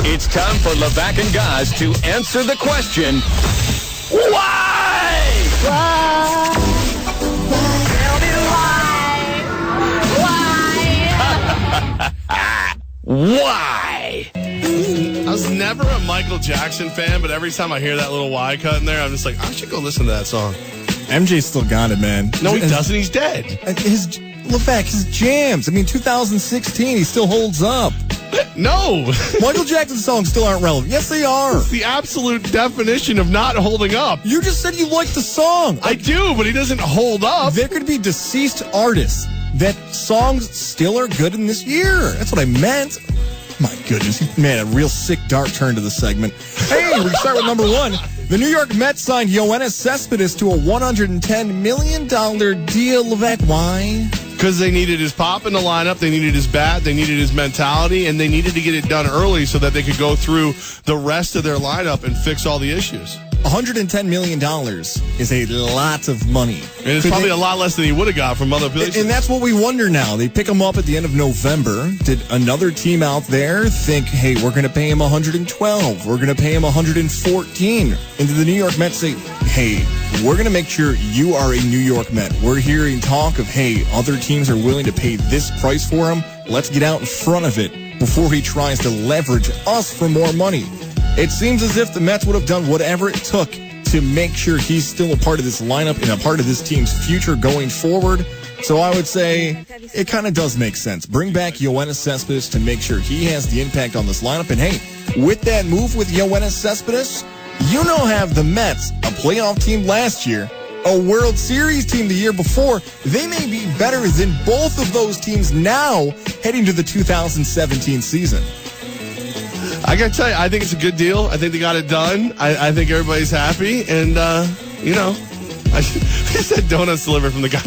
It's time for Levack and Gaz to answer the question, why? Why? Tell me why? Why? I was never a Michael Jackson fan, but every time I hear that little Y cut in there, I'm just like, I should go listen to that song. MJ's still got it, man. No, he doesn't. He's dead. Levack, his jams. I mean, 2016, he still holds up. No. Michael Jackson's songs still aren't relevant. Yes, they are. It's the absolute definition of not holding up. You just said you liked the song. I do, but he doesn't hold up. There could be deceased artists that songs still are good in this year. That's what I meant. My goodness, man, a real sick, dark turn to the segment. Hey, we start with number one. The New York Mets signed Yoenis Cespedes to a $110 million deal. Levack, why? Because they needed his pop in the lineup, they needed his bat, they needed his mentality, and they needed to get it done early so that they could go through the rest of their lineup and fix all the issues. $110 million is a lot of money. And it's probably a lot less than he would have got from other places. And that's what we wonder now. They pick him up at the end of November. Did another team out there think, hey, we're going to pay him $112, we're going to pay him $114? And did the New York Mets say, hey, we're going to make sure you are a New York Met. We're hearing talk of, hey, other teams are willing to pay this price for him. Let's get out in front of it before he tries to leverage us for more money. It seems as if the Mets would have done whatever it took to make sure he's still a part of this lineup and a part of this team's future going forward. So I would say it kind of does make sense. Bring back Yoenis Cespedes to make sure he has the impact on this lineup. And hey, with that move with Yoenis Cespedes, you now have the Mets, a playoff team last year, a World Series team the year before. They may be better than both of those teams now heading to the 2017 season. I got to tell you, I think it's a good deal. I think they got it done. I think everybody's happy. And, I said donuts delivered from the guy,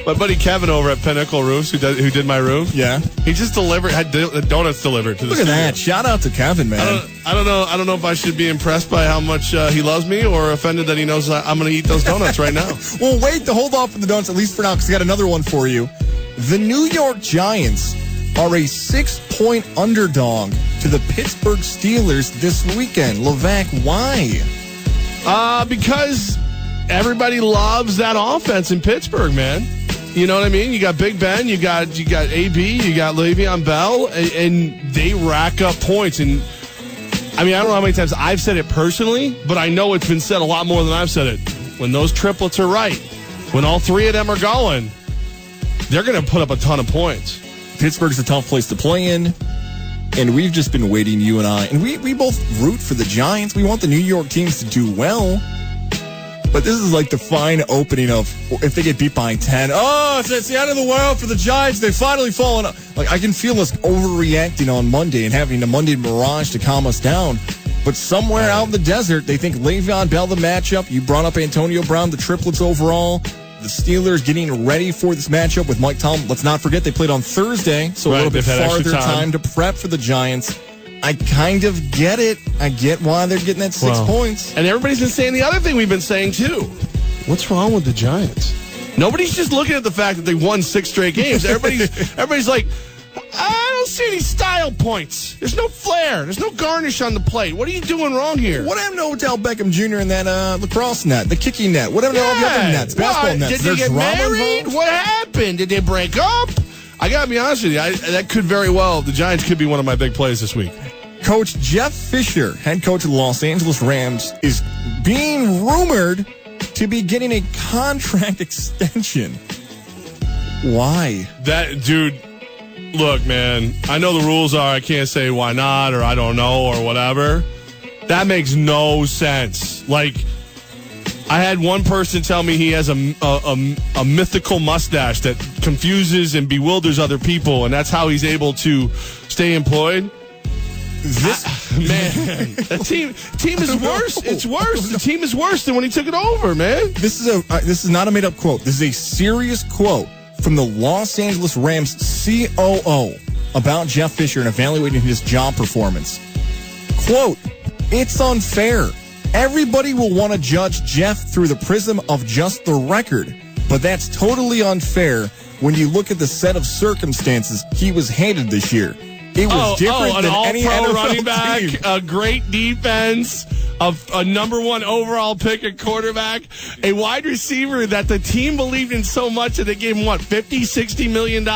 my buddy Kevin over at Pinnacle Roofs, who did my roof. Yeah. He just had donuts delivered to the Look at studio. that. Shout out to Kevin, man. I don't know if I should be impressed by how much he loves me or offended that he knows I'm going to eat those donuts right now. Well, wait to hold off for the donuts, at least for now, because I got another one for you. The New York Giants are a 6-point underdog to the Pittsburgh Steelers this weekend. Levack, why? Because everybody loves that offense in Pittsburgh, man. You know what I mean? You got Big Ben, you got AB, you got Le'Veon Bell, and they rack up points. And I mean, I don't know how many times I've said it personally, but I know it's been said a lot more than I've said it. When those triplets are right, when all three of them are going, they're going to put up a ton of points. Pittsburgh's a tough place to play in, and we've just been waiting, you and I. And we both root for the Giants. We want the New York teams to do well. But this is like the fine opening of if they get beat by 10. Oh, it's the end of the world for the Giants. They've finally fallen up. Like, I can feel us overreacting on Monday and having a Monday mirage to calm us down. But somewhere out in the desert, they think Le'Veon Bell, the matchup. You brought up Antonio Brown, the triplets overall. The Steelers getting ready for this matchup with Mike Tomlin. Let's not forget they played on Thursday, so a little bit farther time to prep for the Giants. I kind of get it. I get why they're getting that 6 points. And everybody's been saying the other thing we've been saying, too. What's wrong with the Giants? Nobody's just looking at the fact that they won 6 straight games. Everybody's like, I don't see any style points. There's no flair. There's no garnish on the plate. What are you doing wrong here? What happened to Odell Beckham Jr. in that lacrosse net, the kicking net? What happened to all the other nets, basketball nets? Did they get married? Involved? What happened? Did they break up? I got to be honest with you. That could very well, the Giants could be one of my big plays this week. Coach Jeff Fisher, head coach of the Los Angeles Rams, is being rumored to be getting a contract extension. Why? That dude, look, man, I know the rules are I can't say why not or I don't know or whatever. That makes no sense. Like, I had one person tell me he has a mythical mustache that confuses and bewilders other people, and that's how he's able to stay employed. That team is worse. It's worse. The team is worse than when he took it over, man. This is not a made up quote. This is a serious quote from the Los Angeles Rams COO about Jeff Fisher and evaluating his job performance. Quote, "It's unfair. Everybody will want to judge Jeff through the prism of just the record, but that's totally unfair when you look at the set of circumstances he was handed this year. It was different an than any all-pro NFL running back, team. a great defense, a number one overall pick at quarterback, a wide receiver that the team believed in so much that they gave him, what, $50, $60 million?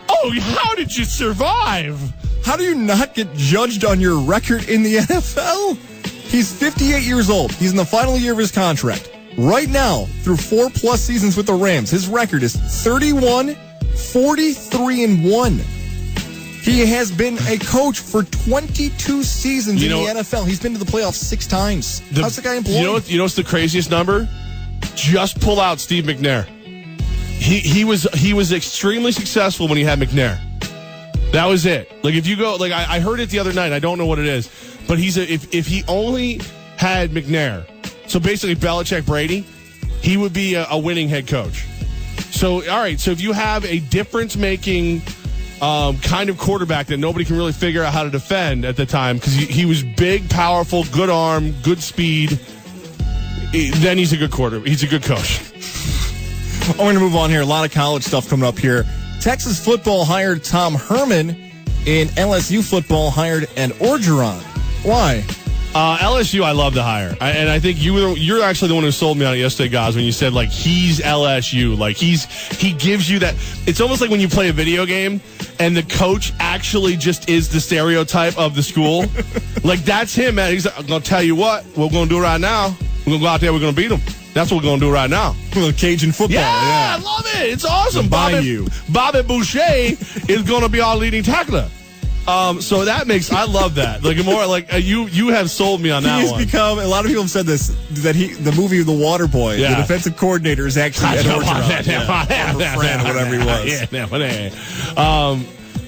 Oh, how did you survive? How do you not get judged on your record in the NFL? He's 58 years old. He's in the final year of his contract. Right now, through 4+ seasons with the Rams, his record is 31-43-1. He has been a coach for 22 seasons in the NFL. He's been to the playoffs 6 times. How's the guy employed? You know what's the craziest number? Just pull out Steve McNair. He was extremely successful when he had McNair. That was it. Like, if you go, like, I heard it the other night. I don't know what it is, but if he only had McNair, so basically Belichick, Brady, he would be a winning head coach. So, all right. So if you have a difference-making kind of quarterback that nobody can really figure out how to defend at the time, because he was big, powerful, good arm, good speed, then he's a good quarterback. He's a good coach. I'm going to move on here. A lot of college stuff coming up here. Texas football hired Tom Herman, and LSU football hired Ed Orgeron. Why? LSU, I love the hire. And I think you're actually the one who sold me on it yesterday, guys, when you said, like, he's LSU. Like, he gives you that. It's almost like when you play a video game and the coach actually just is the stereotype of the school. Like, that's him, man. He's like, I'm going to tell you what we're going to do right now. We're going to go out there. We're going to beat them. That's what we're going to do right now. A little Cajun football. Yeah, I love it. It's awesome. Bobby Boucher is going to be our leading tackler. So that makes, I love that. Like, more like you have sold me on that one. He's become, a lot of people have said this, that the movie The Water Boy, the defensive coordinator is actually Ed Orgeron. Fran, whatever he was.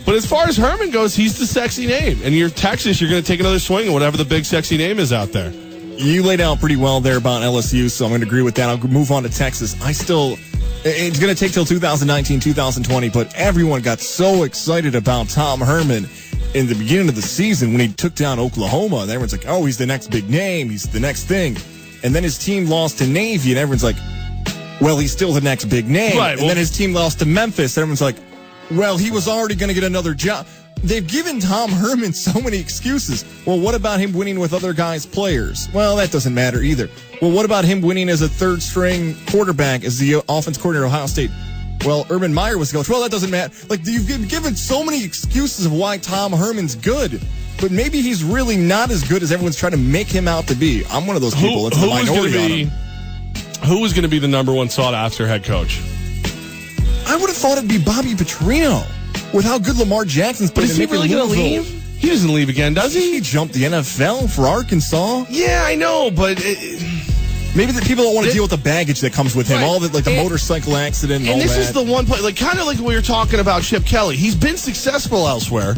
But as far as Herman goes, he's the sexy name. And you're Texas, you're going to take another swing at whatever the big sexy name is out there. You laid out pretty well there about LSU, so I'm going to agree with that. I'll move on to Texas. It's going to take till 2019, 2020, but everyone got so excited about Tom Herman in the beginning of the season when he took down Oklahoma. And everyone's like, oh, he's the next big name. He's the next thing. And then his team lost to Navy, and everyone's like, well, he's still the next big name. Right, and then his team lost to Memphis, and everyone's like, well, he was already going to get another job. They've given Tom Herman so many excuses. Well, what about him winning with other guys' players? Well, that doesn't matter either. Well, what about him winning as a third-string quarterback as the offense coordinator at Ohio State? Well, Urban Meyer was the coach. Well, that doesn't matter. Like, you've given so many excuses of why Tom Herman's good, but maybe he's really not as good as everyone's trying to make him out to be. I'm one of those people that's in the minority on him. Who was going to be the number one sought-after head coach? I would have thought it'd be Bobby Petrino. With how good Lamar Jackson's playing. But is he really going to leave? He doesn't leave again, does he? He jumped the NFL for Arkansas. Yeah, I know, but maybe the people don't want to deal with the baggage that comes with him, all the the motorcycle accident and all that. And this is the one play, like kind of like we were talking about Chip Kelly. He's been successful elsewhere,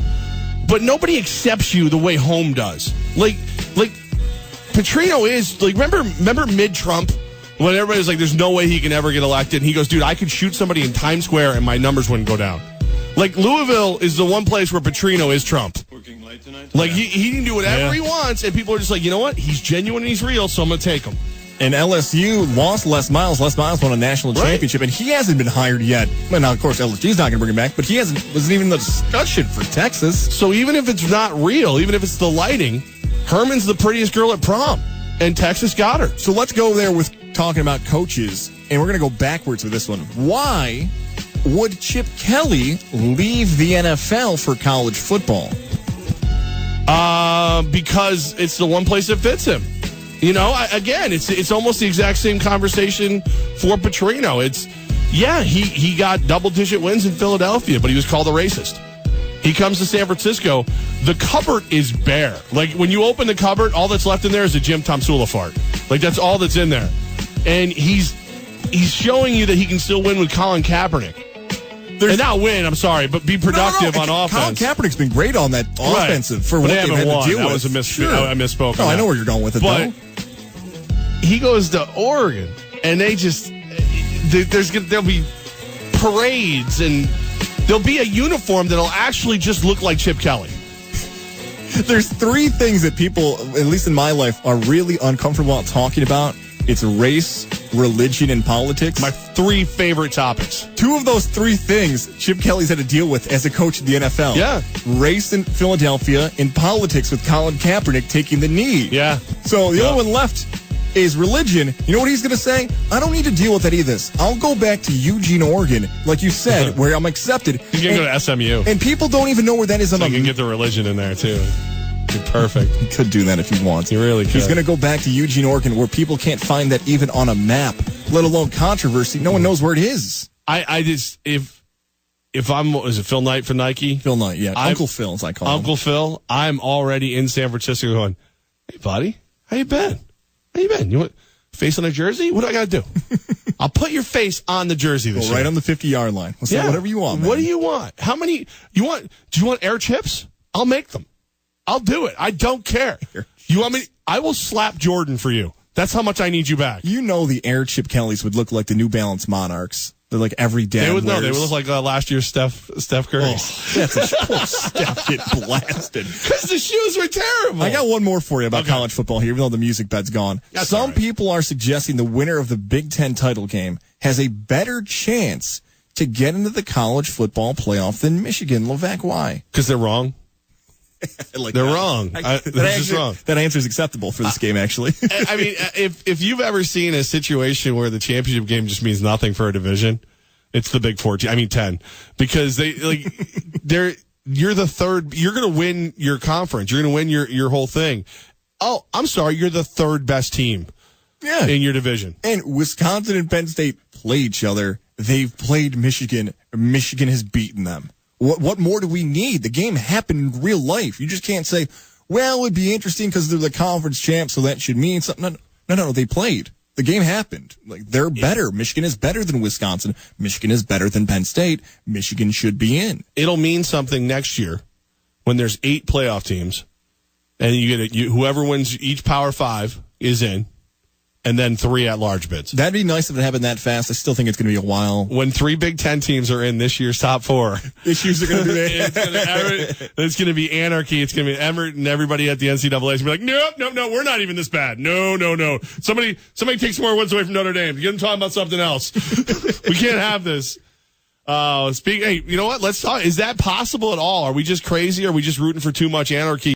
but nobody accepts you the way home does. Like Petrino is like remember mid-Trump when everybody was like, "There's no way he can ever get elected," and he goes, "Dude, I could shoot somebody in Times Square and my numbers wouldn't go down." Like, Louisville is the one place where Petrino is Trump. Working late tonight? Like, he can do whatever he wants, and people are just like, you know what? He's genuine and he's real, so I'm going to take him. And LSU lost Les Miles. Les Miles won a national championship, and he hasn't been hired yet. Well, now, of course, LSU's not going to bring him back, but wasn't even in the discussion for Texas. So even if it's not real, even if it's the lighting, Herman's the prettiest girl at prom, and Texas got her. So let's go there with talking about coaches, and we're going to go backwards with this one. Why would Chip Kelly leave the NFL for college football? Because it's the one place that fits him. You know, again, it's almost the exact same conversation for Petrino. He got double-digit wins in Philadelphia, but he was called a racist. He comes to San Francisco. The cupboard is bare. Like, when you open the cupboard, all that's left in there is a Jim Tomsula fart. Like, that's all that's in there. And he's showing you that he can still win with Colin Kaepernick. And not win, I'm sorry, but be productive on offense. Colin Kaepernick's been great on that offensive for what they've had to deal with. That was a I misspoke. No, I know where you're going with it, though. He goes to Oregon, and they just there'll be parades, and there'll be a uniform that'll actually just look like Chip Kelly. There's 3 things that people, at least in my life, are really uncomfortable about talking about. It's race, religion and politics. My 3 favorite topics. 2 of those 3 things Chip Kelly's had to deal with as a coach of the NFL. Yeah. Race in Philadelphia and politics with Colin Kaepernick taking the knee. Yeah. So the only one left is religion. You know what he's going to say? I don't need to deal with any of this. I'll go back to Eugene, Oregon, like you said, where I'm accepted. He's going to go to SMU. And people don't even know where that is on so the you can get the religion in there, too. You're perfect. He could do that if he wants. He really could. He's going to go back to Eugene, Oregon, where people can't find that even on a map, let alone controversy. No one knows where it is. I just, if I'm, is it Phil Knight for Nike? Phil Knight, yeah. Uncle Phil, as I call him. Uncle Phil, I'm already in San Francisco going, hey, buddy, how you been? How you been? You want face on a jersey? What do I got to do? I'll put your face on the jersey this year. Right on the 50-yard line. Let's say whatever you want, man. What do you want? How many? Do you want air chips? I'll make them. I'll do it. I don't care. You want me? I will slap Jordan for you. That's how much I need you back. You know the Air Chip Kellys would look like the New Balance Monarchs. They're like every day. They would look like last year's Steph Curry. Oh, that's a Steph get blasted. Because the shoes were terrible. I got one more for you about college football here, even though the music bed's gone. Some people are suggesting the winner of the Big Ten title game has a better chance to get into the college football playoff than Michigan. Levack, why? Because they're wrong. They're wrong. They're just wrong. That answer is acceptable for this game, actually. I mean, if you've ever seen a situation where the championship game just means nothing for a division, it's the Big 14. I mean 10, because you're the third. You're going to win your conference. You're going to win your whole thing. Oh, I'm sorry. You're the third best team. Yeah. In your division. And Wisconsin and Penn State play each other. They've played Michigan. Michigan has beaten them. What more do we need? The game happened in real life. You just can't say, well, it would be interesting because they're the conference champs, so that should mean something. No, they played. The game happened. Like, they're better. Michigan is better than Wisconsin. Michigan is better than Penn State. Michigan should be in. It'll mean something next year when there's 8 playoff teams, and whoever wins each Power 5 is in. And then 3 at-large bids. That'd be nice if it happened that fast. I still think it's going to be a while. When 3 Big Ten teams are in this year's top 4, issues are going to be there. It's going to be anarchy. It's going to be Everett and everybody at the NCAA is going to be like, no, we're not even this bad. No. Somebody takes more wins away from Notre Dame. Get them talking about something else. We can't have this. Hey, you know what? Let's talk. Is that possible at all? Are we just crazy? Are we just rooting for too much anarchy?